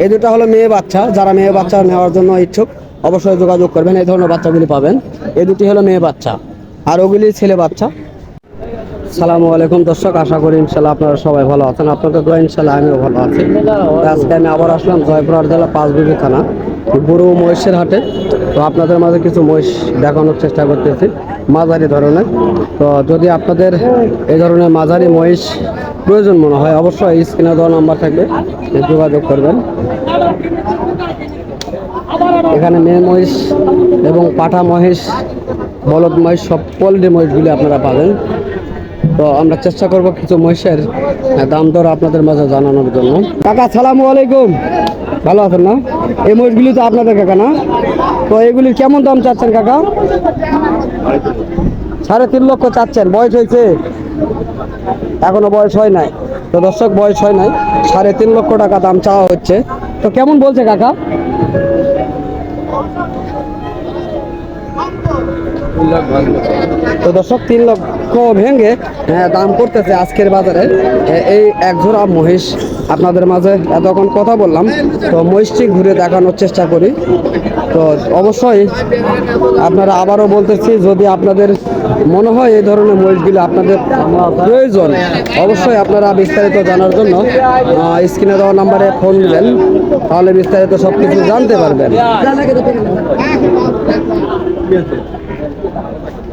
এই দুটো হলো মেয়ে বাচ্চা, যারা মেয়ে বাচ্চা নেওয়ার জন্য ইচ্ছুক অবশ্যই যোগাযোগ করবেন, এই ধরনের বাচ্চাগুলি পাবেন। এই দুটি হলো মেয়ে বাচ্চা, আর ওগুলি ছেলে বাচ্চা। সালামু আলাইকুম দর্শক, আশা করি ইনশাল্লাহ আপনারা সবাই ভালো আছেন। আপনাদের দোয়া ইনশাল্লাহ আমিও ভালো আছি। আজকে আমি আবার আসলাম জয়পুরহাট জেলা পাঁচবিবি থানা গরু মহিষের হাটে। তো আপনাদের মাঝে কিছু মহিষ দেখানোর চেষ্টা করতেছি মাঝারি ধরনের। তো যদি আপনাদের এই ধরনের মাঝারি মহিষ প্রয়োজন মনে হয় অবশ্যই স্ক্রিনে দেওয়া নাম্বার থাকবে, যোগাযোগ করবেন। এখানে মেয়ে মহিষ এবং পাঠা মহিষ, বলদ মহিষ, সব পোল্ট্রি মহিষগুলি আপনারা পাবেন। তো আমরা চেষ্টা করব কিছু মহিষের দাম দর আপনাদের মাঝে জানানোর জন্য। কাকা সালামু আলাইকুম, ভালো আছেন না? এই মহিষগুলি তো আপনাদের কাকা না? তো এগুলির কেমন দাম চাচ্ছেন কাকা? 3.5 লক্ষ চাচ্ছেন। বয়স হয়েছে? এখনো বয়স হয় নাই। তো দর্শক, বয়স হয় নাই, 3.5 লক্ষ টাকা দাম চাওয়া হচ্ছে। তো কেমন বলছে কাকা? তো দর্শক, 3 লক্ষ ভেঙে দাম করতেছে আজকের বাজারে এই এক জোড়া মহিষ। আপনাদের মাঝে এতক্ষণ কথা বললাম, তো মহিষটি ঘুরে দেখানোর চেষ্টা করি। তো অবশ্যই আপনারা, আবারও বলতেছি, যদি আপনাদের মনে হয় এই ধরনের মহিষগুলো আপনাদের প্রয়োজন, অবশ্যই আপনারা বিস্তারিত জানার জন্য স্ক্রিনে দেওয়া নাম্বারে ফোন দিবেন, তাহলে বিস্তারিত সব কিছু জানতে পারবেন।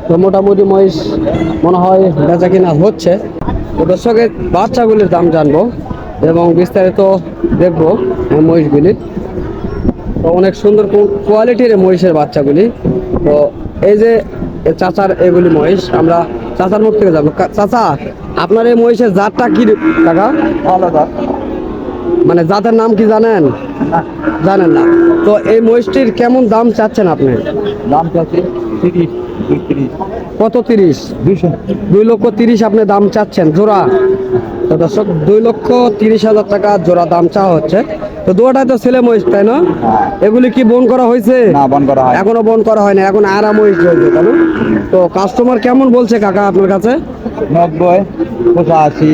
তো মোটামুটি মহিষ মনে হয় বেচা কিনা হচ্ছে। তো দর্শকের বাচ্চাগুলির দাম জানবো এবং বিস্তারিত দেখবো মহিষগুলির। তো অনেক সুন্দর কোয়ালিটির মহিষের বাচ্চাগুলি। তো এই যে চাচার এগুলি মহিষ, আমরা চাচার মুখ থেকে যাবো। চাচা, আপনার এই মহিষের জাতটা কি কাকা? আলাদা, মানে জাতের নাম কি জানেন? জানেন না? তো এই মহিষটির কেমন দাম চাচ্ছেন আপনি? দাম চাচ্ছি 30। কত? 30? 2 লক্ষ 30 আপনি দাম চাচ্ছেন জোড়া? তো দর্শক, 2,30,000 টাকা জোড়া দাম চাওয়া হচ্ছে। তো দুটাই তো ছেলে মহিষ, তাই না? এগুলি কি বন করা হয়েছে? না, বন করা হয় এখনো বন করা হয় না, এখন আরা মহিষ রয়েছে, তাই না? তো কাস্টমার কেমন বলছে কাকা আপনার কাছে? 90, 85।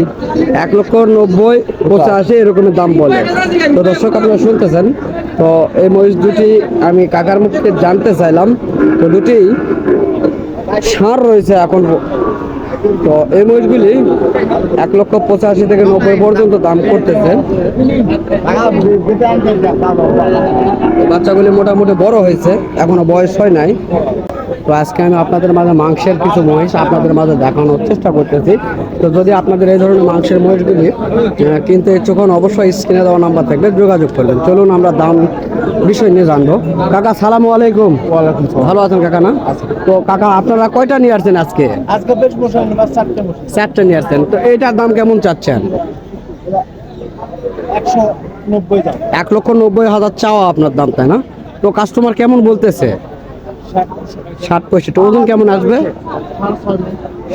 1,90,000, 85 এরকমের দাম বলে। তো দর্শক, আপনারা শুনতেছেন। তো এই মহিষ দুটি আমি কাকার মুখ থেকে জানতে চাইলাম। তো দুটি ষাঁড় রয়েছে এখন। তো এই মহিষগুলি 1,85,000 থেকে 90 পর্যন্ত দাম করতেছে। বাচ্চাগুলি মোটামুটি বড় হয়েছে, এখনো বয়স হয় নাই। তো আজকে আমি আপনাদের মাঝে মাংসের কিছু মহিষ আপনাদের মাঝে দেখানোর চেষ্টা করতেছি। তো যদি আপনাদের এই ধরনের মাংসের মহিষগুলি কিনতে ইচ্ছুক হন, অবশ্যই স্ক্রিনে দেওয়া নাম্বার থাকবে, যোগাযোগ করবেন। চলুন আমরা দাম বিষয় নিয়ে জানবো। কাকা সালামু আলাইকুম। ভালো আছেন কাকা না? তো কাকা, আপনারা কয়টা নিয়ে আসছেন আজকে? আজকে বেশ বসে 4টা নিয়ে আসছেন। তো এইটার দাম কেমন চাচ্ছেন? 190 দাম। 1,90,000 চাওয়া আপনার দাম, তাই না? তো কাস্টমার কেমন বলতেছে? 60-65। ওজন কেমন আসবে?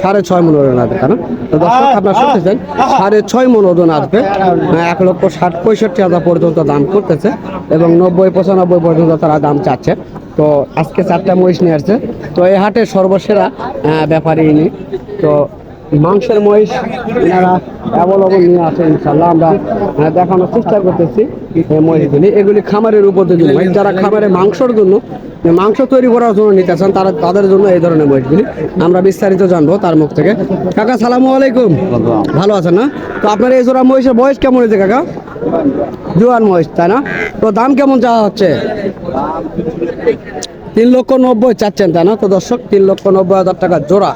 6.5 মন ওজন আসবে, তাই না? তো দর্শক, আপনারা শুনতেছেন 6.5 মন ওজন আসবে। 1,60,65,000 পর্যন্ত দাম করতেছে এবং 90-95 পর্যন্ত তারা দাম চাচ্ছে। তো আজকে 4টা মহিষ নিয়ে আসছে। তো এই হাটের সর্বসেরা ব্যাপারী ইনি। তো মাংসের মহিষ এনারা অ্যাভেলেবল নিয়ে আসে, ইনশাল্লাহ আমরা দেখানোর চেষ্টা করতেছি। এই মহিষগুলি, এগুলি খামারের উপযোগী মহিষ। যারা খামারে মাংসর জন্য, মাংস তৈরি করার জন্য নিতে চান, তাদের জন্য এই ধরনের মহিষগুলি। আমরা বিস্তারিত জানবো তার মুখ থেকে। কাকা সালামু আলাইকুম, ভালো আছেন না? তো আপনার এই জোড়া মহিষের বয়স কেমন হয়েছে কাকা? জোয়ান মহিষ, তাই না? তো দাম কেমন চাওয়া হচ্ছে? 3,90,000 চাচ্ছেন, তাই না? তো দর্শক, 3,90,000 টাকা জোড়া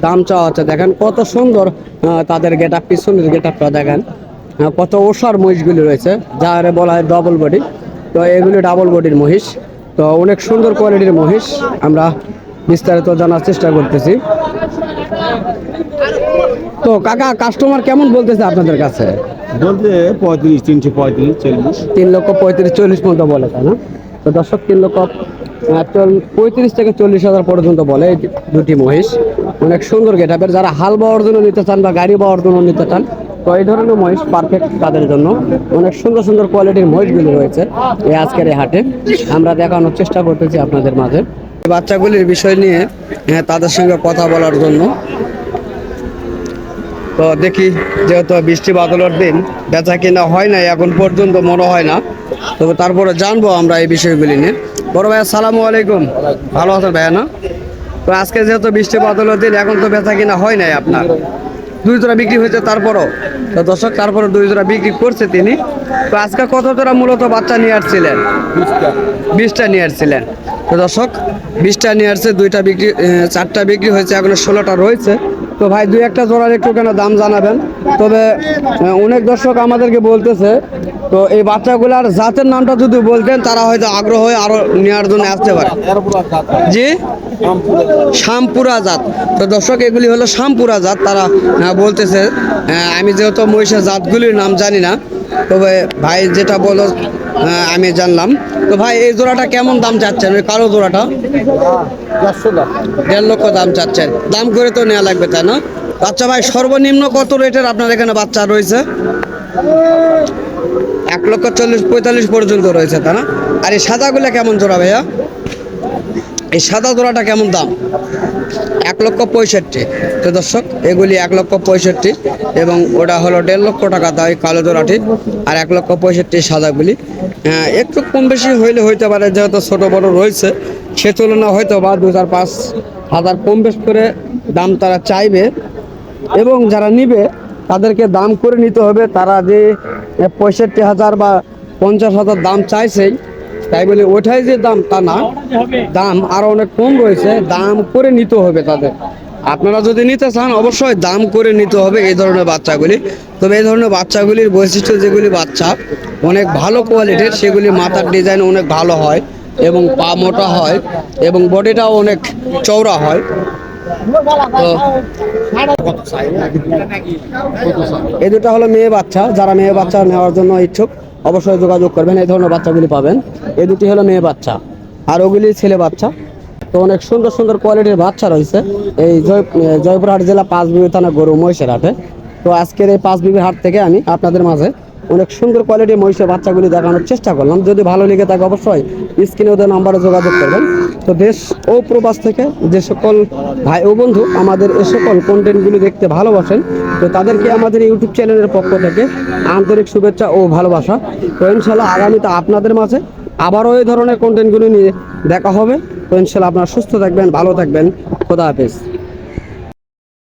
দাম চাওয়া হচ্ছে। দেখেন কত সুন্দর তাদের গেট আপ, পিছনের গেট আপটা দেখেন, কত ওষার মহিষগুলি রয়েছে, যার বলা হয় ডবল বডি। তো এগুলি ডাবল বডির মহিষ। তো অনেক সুন্দর কোয়ালিটির মহিষ, আমরা বিস্তারিত জানার চেষ্টা করতেছি। তো কাকা, কাস্টমার কেমন বলতেছে আপনাদের কাছে? বলতে 35, 335, 40। 3,35,000-40 পর্যন্ত বলে, তাই না? তো দর্শক, 3,35,000 থেকে 40,000 পর্যন্ত বলে এই দুটি মহিষ। অনেক সুন্দর গেটআপের। যারা হাল বাওয়ার জন্য নিতে চান বা গাড়ি বাওয়ার জন্য নিতে চান, তো এই ধরনের মহিষ পারফেক্ট তাদের জন্য। অনেক সুন্দর সুন্দর কোয়ালিটির মহিষগুলি রয়েছে এই আজকের এই হাটে, আমরা দেখানোর চেষ্টা করতেছি আপনাদের মাঝে। বাচ্চাগুলির বিষয় নিয়ে তাদের সঙ্গে কথা বলার জন্য। তো দেখি, যেহেতু বৃষ্টি বাদলের দিন, বেচা কিনা হয় নাই এখন পর্যন্ত, মনে হয় না। তবে তারপরে জানবো আমরা এই বিষয়গুলি নিয়ে। বড় ভাই আসসালামু আলাইকুম, ভালো আছেন ভাইয়া না? তো আজকে যেহেতু বৃষ্টি বাদলের দিন, এখন তো বেচা কিনা হয় নাই আপনার, 2 জোড়া বিক্রি হয়েছে তারপরও। তো দর্শক, তারপরে 2 জোড়া বিক্রি করছে তিনি। তো আজকে কত জোড়া মূলত বাচ্চা নিয়ে আসছিলেন? 20টা নিয়ে আসছিলেন। তো দর্শক, 20টা নিয়ে আসছে, 2টা বিক্রি, 4টা বিক্রি হয়েছে, এখনো 16টা রয়েছে। তো ভাই 2-1টা জোড়ার একটু কেন দাম জানাবেন। তবে অনেক দর্শক আমাদেরকে বলতেছে, তো এই বাচ্চাগুলার জাতের নামটা যদি বলতেন, তারা হয়তো আগ্রহ হয়ে আরো নেওয়ার জন্য আসতে পারে। জি, শ্যামপুরা জাত। তো দর্শক, এগুলি হলো শ্যামপুরা জাত। তারা বলতেছে, আমি যেহেতু মহিষের জাতগুলির নাম জানি না, তবে ভাই যেটা বলো আমি জানলাম। তো ভাই এই জোড়াটা কেমন দাম চাচ্ছেন, ওই কালো জোড়াটা? 1.5 লক্ষ দাম চাচ্ছেন। দাম করে তো নেওয়া লাগবে, তাই না? আচ্ছা ভাই, সর্বনিম্ন কত রেটের আপনার এখানে বাচ্চা রয়েছে? 1,40,45 পর্যন্ত রয়েছে, তাই না? আর এই সাদাগুলা কেমন জোড়া ভাইয়া? এই সাদা জোড়াটা কেমন দাম? 1,65,000। তো দর্শক, এগুলি 1,65,000 এবং ওটা হলো 1.5 লক্ষ টাকা দাম কালো জোড়াটি, আর 1,65,000 সাদাগুলি। একটু কম বেশি হইলে হইতে পারে, যেহেতু ছোট বড় রয়েছে, সে তুলনা হয়তো বা 2,000-5 হাজার কম বেশ করে দাম তারা চাইবে। এবং যারা নিবে তাদেরকে দাম করে নিতে হবে। তারা যে 65,000 বা 50,000 দাম চাইছেই, তাই বলে ওঠাই যে দাম তা না, দাম আরো অনেক কম রয়েছে, দাম করে নিতে হবে তাদের। আপনারা যদি নিতে চান, অবশ্যই দাম করে নিতে হবে এই ধরনের বাচ্চাগুলি। তবে এই ধরনের বাচ্চাগুলির বৈশিষ্ট্য, যেগুলি বাচ্চা অনেক ভালো কোয়ালিটির, সেগুলি মাথার ডিজাইন অনেক ভালো হয় এবং পা মোটা হয় এবং বডিটাও অনেক চওড়া হয়। তো এই দুটো হলো মেয়ে বাচ্চা। যারা মেয়ে বাচ্চা নেওয়ার জন্য ইচ্ছুক, অবশ্যই যোগাযোগ করবেন, এই ধরনের বাচ্চাগুলি পাবেন। এই দুটি হলো মেয়ে বাচ্চা, আর ওগুলি ছেলে বাচ্চা। তো অনেক সুন্দর সুন্দর কোয়ালিটির বাচ্চা রয়েছে এই জয়পুরহাট জেলা পাঁচবিবি থানা গরু মহিষের হাটে। তো আজকের এই পাঁচবিবি হাট থেকে আমি আপনাদের মাঝে অনেক সুন্দর কোয়ালিটির মহিষের বাচ্চাগুলি দেখানোর চেষ্টা করলাম। যদি ভালো লেগে থাকে, অবশ্যই স্ক্রিনে ওদের নাম্বারে যোগাযোগ করবেন। তো দেশ ও প্রবাস থেকে যে সকল ভাই ও বন্ধু আমাদের এ সকল কন্টেন্টগুলি দেখতে ভালোবাসেন, তো তাদেরকে আমাদের ইউটিউব চ্যানেলের পক্ষ থেকে আন্তরিক শুভেচ্ছা ও ভালোবাসা। তো ইনশাল্লাহ আগামীতে আপনাদের মাঝে আবারও এই ধরনের কন্টেন্টগুলি নিয়ে দেখা হবে। তো ইনশাল্লাহ আপনারা সুস্থ থাকবেন, ভালো থাকবেন। খোদা হাফেজ।